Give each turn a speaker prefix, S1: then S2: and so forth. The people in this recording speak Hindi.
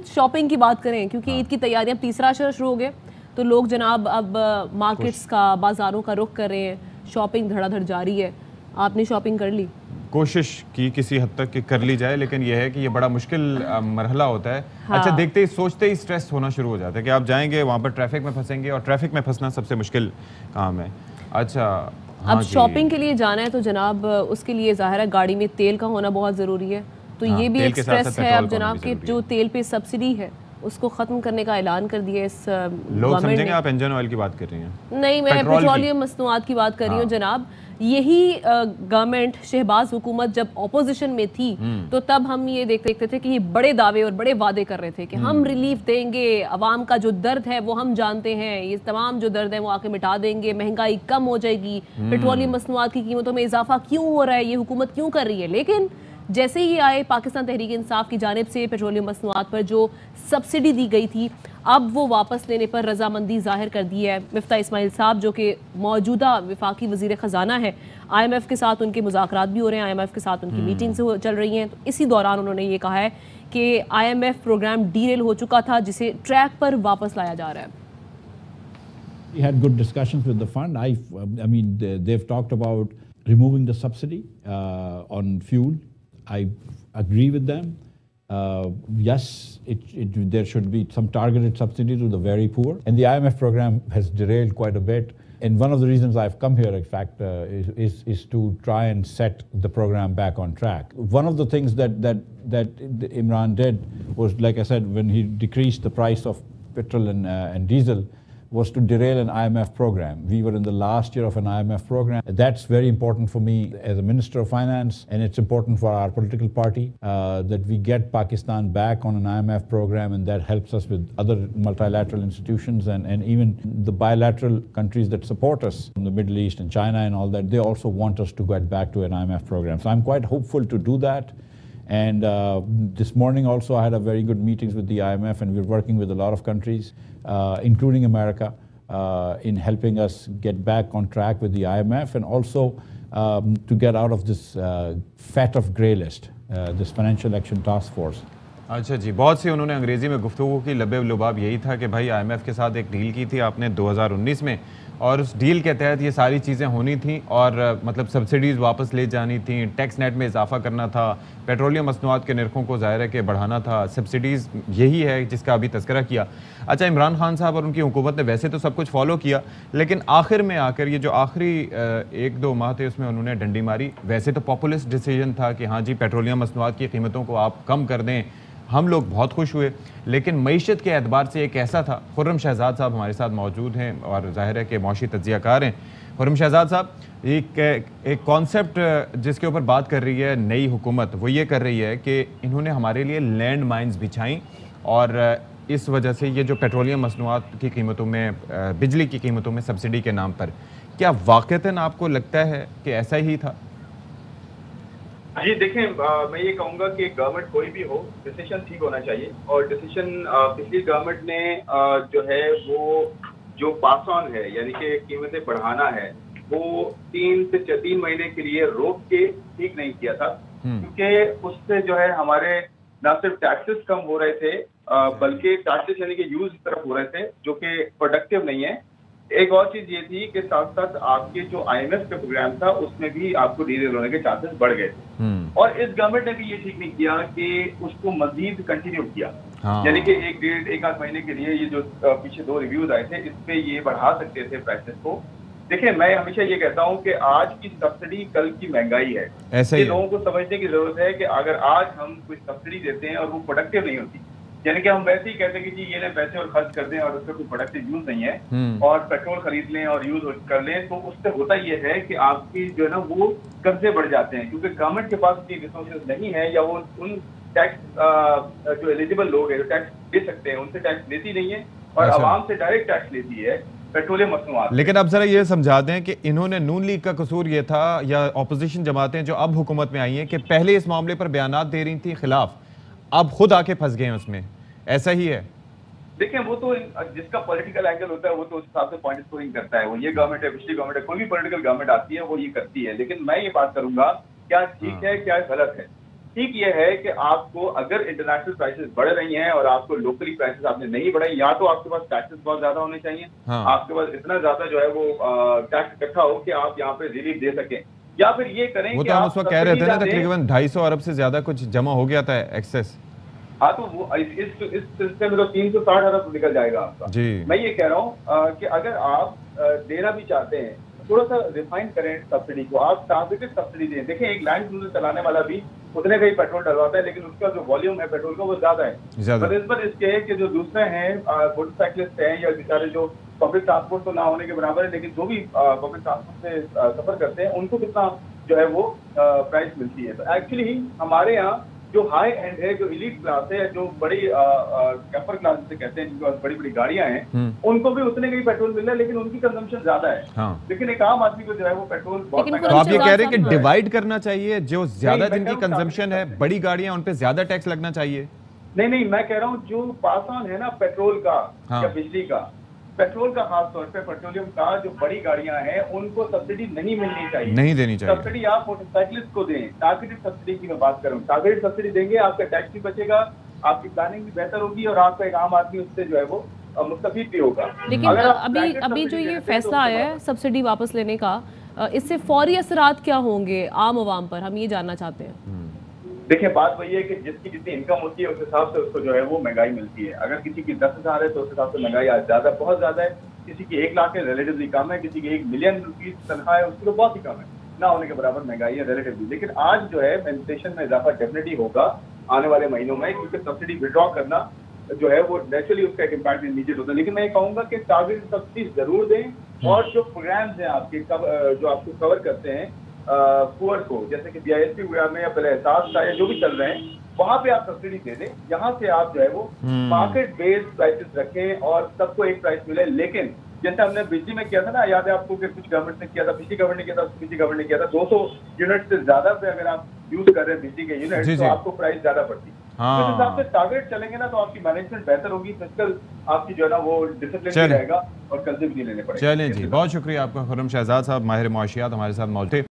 S1: शॉपिंग की बात करें, क्योंकि ईद की तैयारियां तीसरा अशरा शुरू हो गए, तो लोग जनाब अब मार्केट्स का, बाजारों का रुख कर रहे हैं, शॉपिंग धड़ाधड़ जारी है। आपने शॉपिंग कर ली?
S2: कोशिश की किसी हद तक कि कर ली जाए, लेकिन यह है कि ये बड़ा मुश्किल मरहला होता है।
S1: हाँ।
S2: अच्छा, देखते ही सोचते ही स्ट्रेस होना शुरू हो जाता है कि आप जाएंगे वहाँ पर ट्रैफिक में फंसेंगे, और ट्रैफिक में फंसना सबसे मुश्किल काम है। अच्छा,
S1: अब शॉपिंग के लिए जाना है तो जनाब उसके लिए ज़ाहिर है गाड़ी में तेल का होना बहुत ज़रूरी है, तो ये भी एक स्ट्रेस है अब जनाब कि जो तेल पे सब्सिडी है उसको ख़त्म करने का ऐलान कर दिया इस
S2: लोग समझेंगे आप इंजन ऑयल की बात कर रही हैं।
S1: नहीं, मैं पेट्रोलियम मसनूआत की बात कर रही हूँ जनाब। यही गवर्नमेंट, शहबाज हुकूमत जब ऑपोजिशन में थी तो तब हम ये देखते थे कि ये बड़े दावे और बड़े वादे कर रहे थे कि हम रिलीफ देंगे, अवाम का जो दर्द है वो हम जानते हैं, ये तमाम जो दर्द है वो आके मिटा देंगे, महंगाई कम हो जाएगी, पेट्रोलियम मसनूआत की कीमतों में इजाफा क्यों हो रहा है, ये हुकूमत क्यों कर रही है। लेकिन जैसे ही आए पाकिस्तान तहरीक इंसाफ की जानिब से पेट्रोलियम मसनूआत पर जो सब्सिडी दी गई थी, अब वो वापस लेने पर रजामंदी जाहिर कर दी है। मिफ्ता इस्माइल साहब जो कि मौजूदा वफाकी वजीर ख़जाना है, IMF के साथ उनके मुज़ाकरात भी हो रहे हैं, IMF के साथ उनकी मीटिंग्स चल रही हैं, तो इसी दौरान उन्होंने ये कहा है कि IMF प्रोग्राम डीरेल हो चुका था, जिसे ट्रैक पर वापस लाया जा रहा है।
S3: We had good discussions with the fund. I mean, they've talked about removing the subsidy on fuel. I agree with them. Yes, there should be some targeted subsidy to the very poor. And the IMF program has derailed quite a bit. And one of the reasons I've come here, in fact, is to try and set the program back on track. One of the things that Imran did was, like I said, when he decreased the price of petrol and diesel, was to derail an IMF program. We were in the last year of an IMF program. That's very important for me as a Minister of Finance, and it's important for our political party that we get Pakistan back on an IMF program, and that helps us with other multilateral institutions and even the bilateral countries that support us from the Middle East and China and all that. They also want us to get back to an IMF program. So I'm quite hopeful to do that. And this morning also I had a very good meetings with the IMF, and we're working with a lot of countries, including America, in helping us get back on track with the IMF, and also to get out of this fat of grey list, this Financial Action Task Force.
S2: अच्छा जी, बहुत सी उन्होंने अंग्रेजी में गुफ्तगू की, लबे लुबाब यही था कि भाई IMF के साथ एक डील की थी आपने 2019 में, और उस डील के तहत ये सारी चीज़ें होनी थी, और मतलब सब्सिडीज़ वापस ले जानी थी, टैक्स नेट में इजाफा करना था, पेट्रोलियम मसनूआत के नरखों को ज़ाहिर है कि बढ़ाना था, सब्सिडीज़ यही है जिसका अभी तज़किरा किया। अच्छा, इमरान खान साहब और उनकी हुकूमत ने वैसे तो सब कुछ फॉलो किया, लेकिन आखिर में आकर ये जो आखिरी 1-2 माह थे उसमें उन्होंने डंडी मारी। वैसे तो पॉपुलिस्ट डिसीजन था कि हाँ जी, पेट्रोलियम मसनूआत की कीमतों को आप कम कर दें, हम लोग बहुत खुश हुए, लेकिन मईशत के एतबार से एक ऐसा था। खुर्रम शहजाद साहब हमारे साथ मौजूद हैं और जाहिर है कि मौशी तज्जियाकार हैं। खुर्रम शहजाद साहब, एक कॉन्सेप्ट जिसके ऊपर बात कर रही है नई हुकूमत, वो ये कर रही है कि इन्होंने हमारे लिए लैंड माइन्स बिछाई, और इस वजह से ये जो पेट्रोलियम मसनूआत की कीमतों में, बिजली की कीमतों में सब्सिडी के नाम पर, क्या वाक़तन आपको लगता है कि ऐसा ही था?
S4: जी देखें, मैं ये कहूँगा कि गवर्नमेंट कोई भी हो, डिसीजन ठीक होना चाहिए, और डिसीजन पिछली गवर्नमेंट ने जो है वो जो पास ऑन है, यानी कि कीमतें बढ़ाना है, वो 3 महीने के लिए रोक के ठीक नहीं किया था, क्योंकि उससे जो है हमारे न सिर्फ टैक्सेस कम हो रहे थे, बल्कि टैक्सेस यानी कि यूज की तरफ हो रहे थे, जो कि प्रोडक्टिव नहीं है। एक और चीज ये थी कि साथ साथ आपके जो IMF का प्रोग्राम था उसमें भी आपको डीरेल होने के चांसेस बढ़ गए थे, और इस गवर्नमेंट ने भी ये ठीक नहीं किया कि उसको मजीद कंटिन्यू किया। यानी कि 1-1.5 महीने के लिए ये जो पीछे 2 रिव्यूज आए थे, इस पे ये बढ़ा सकते थे प्राइसेस को। देखिए, मैं हमेशा ये कहता हूँ कि आज की सब्सिडी कल की महंगाई है।
S2: ऐसे
S4: ये लोगों को समझने की जरूरत है कि अगर आज हम कोई सब्सिडी देते हैं और वो प्रोडक्टिव नहीं होती, यानी कि हम वैसे ही कहते हैं कि जी ये ले पैसे और खर्च कर दें और उसका कोई प्रोडक्टिव यूज नहीं है, और पेट्रोल खरीद लें और यूज कर लें, तो उससे होता ये है कि आपकी जो है ना वो कर्जे बढ़ जाते हैं, क्योंकि गवर्नमेंट के पास उतनी रिसोर्सेज नहीं है, या वो उन टैक्स जो एलिजिबल लोग हैं जो टैक्स दे सकते हैं उनसे टैक्स लेती नहीं है, और आवाम से डायरेक्ट टैक्स लेती है पेट्रोलियम मसनूआत।
S2: लेकिन अब जरा ये समझा दें कि इन्होंने, नून लीग का कसूर ये था, या अपोजिशन जमातें जो अब हुकूमत में आई हैं, कि पहले इस मामले पर बयानात दे रही थी खिलाफ, अब खुद आके फंस गए हैं उसमें, ऐसा ही है?
S4: देखिए, वो तो जिसका पॉलिटिकल एंगल होता है वो तो उस हिसाब से पॉइंट स्कोरिंग करता है, वो ये गवर्नमेंट है, पिछली गवर्नमेंट है, कोई भी पॉलिटिकल गवर्नमेंट आती है वो ये करती है। लेकिन मैं ये बात करूंगा, क्या ठीक है क्या गलत है। ठीक ये है कि आपको अगर इंटरनेशनल प्राइसेस बढ़ रही हैं और आपको लोकली प्राइसेस आपने नहीं बढ़ाई, या तो आपके पास टैक्सेस बहुत ज्यादा होने चाहिए,
S2: हाँ।
S4: आपके पास इतना ज्यादा जो है वो टैक्स इकट्ठा हो कि आप यहाँ पे रिलीफ दे सकें, या फिर ये करें
S2: वो
S4: कि
S2: तो हम
S4: आप
S2: उस वक्त कह रहे थे ना,
S4: सब्सिडी दें।
S2: तकरीबन 250 अरब से ज्यादा कुछ जमा हो गया था एक्सेस।
S4: हाँ, तो वो इस सिलसिले में तो 360 अरब निकल जाएगा आपका।
S2: जी।
S4: मैं ये कह रहा हूँ कि अगर आप देना भी चाहते हैं थोड़ा सा रिफाइन करें सब्सिडी को, आप टारगेटेड सब्सिडी दें। देखिए, एक लैंड क्रूजर चलाने वाला भी उतने का ही पेट्रोल डलवाता है, लेकिन उसका जो वॉल्यूम है पेट्रोल का वो ज्यादा है बनिस्बत इसके कि जो दूसरे हैं मोटरसाइकिलिस्ट हैं या बेचारे जो पब्लिक ट्रांसपोर्ट तो ना होने के बराबर है, लेकिन जो भी पब्लिक ट्रांसपोर्ट से सफर करते हैं उनको कितना जो है वो प्राइस मिलती है। तो एक्चुअली हमारे यहाँ जो हाई एंड है, जो इलीट क्लास है, जो बड़ी कैपर क्लास से कहते हैं, जिनके पास बड़ी बड़ी गाड़ियां हैं, उनको भी उतने का ही पेट्रोल मिल रहा है, लेकिन उनकी कंजम्पशन ज्यादा है।
S2: हाँ।
S4: लेकिन एक आम आदमी को जो है वो पेट्रोल बहुत महंगा।
S2: तो आप ये कह रहे हैं कि डिवाइड करना चाहिए, जो ज्यादा
S4: नहीं,
S2: जिनकी कंजम्पशन है, बड़ी गाड़ियां, उन पे ज्यादा टैक्स लगना चाहिए।
S4: नहीं, मैं कह रहा हूँ जो पास ऑन है ना पेट्रोल का या बिजली का, पेट्रोल का खास तौर पे पेट्रोलियम का जो बड़ी गाड़ियां हैं उनको सब्सिडी नहीं मिलनी चाहिए,
S2: नहीं देनी चाहिए।
S4: सब्सिडी आप मोटरसाइकिलिस्ट को दें। टारगेटेड सब्सिडी की मैं बात करूं, टारगेटेड सब्सिडी देंगे, आपका टैक्स भी बचेगा, आपकी प्लानिंग भी बेहतर होगी और आपका एक आम आदमी उससे जो है वो मुस्तफीद भी होगा।
S1: लेकिन अभी जो ये फैसला आया है सब्सिडी वापस लेने का, इससे फौरी असरात क्या होंगे आम आवाम पर, हम ये जानना चाहते हैं।
S4: देखिए, बात वही है कि जिसकी जितनी इनकम होती है उस हिसाब से उसको जो है वो महंगाई मिलती है। अगर किसी की 10,000 है तो उस हिसाब से महंगाई आज ज्यादा बहुत ज्यादा है, किसी की 1 लाख है रिलेटिवली कम है, किसी की 1 मिलियन रुपीज तनख्वाह है उसकी तो बहुत ही कम है, ना होने के बराबर महंगाई है रिलेटिवली। लेकिन आज जो है इन्फ्लेशन में इजाफा डेफिनेटली होगा आने वाले महीनों में, क्योंकि सब्सिडी विड्रॉ करना जो है वो नेचुरली उसका एक इम्पैक्ट इमीडिएट होता है। लेकिन मैं ये कहूंगा कि टारगेट सब्सिडी जरूर दें और जो प्रोग्राम्स हैं आपके जो आपको कवर करते हैं पुअर को, जैसे कि BISP में या पहले एहसास का या जो भी चल रहे हैं, वहां पे आप सब्सिडी दे दें। यहाँ से आप जो है वो मार्केट बेस्ड प्राइसेस रखें और सबको एक प्राइस मिले। लेकिन जैसे हमने बिजली में किया था ना, याद है आपको कि कुछ गवर्नमेंट ने किया था, पिछली गवर्नमेंट ने किया था, पिछली गवर्नमेंट ने किया था, 200 यूनिट से ज्यादा पे अगर आप यूज कर रहे हैं बिजली के यूनिट तो आपको प्राइस ज्यादा पड़ती है।
S2: हाँ।
S4: तो इस हिसाब से टारगेट चलेंगे ना तो आपकी मैनेजमेंट बेहतर होगी, फिजिकल आपकी जो है ना वो डिसिप्लिन भी रहेगा और कर्जे भी नहीं लेने पड़ेंगे।
S2: चलें जी, बहुत शुक्रिया आपका खुर्रम शहजाद साहब, माहिर मुआशियात हमारे साथ मौजूद थे।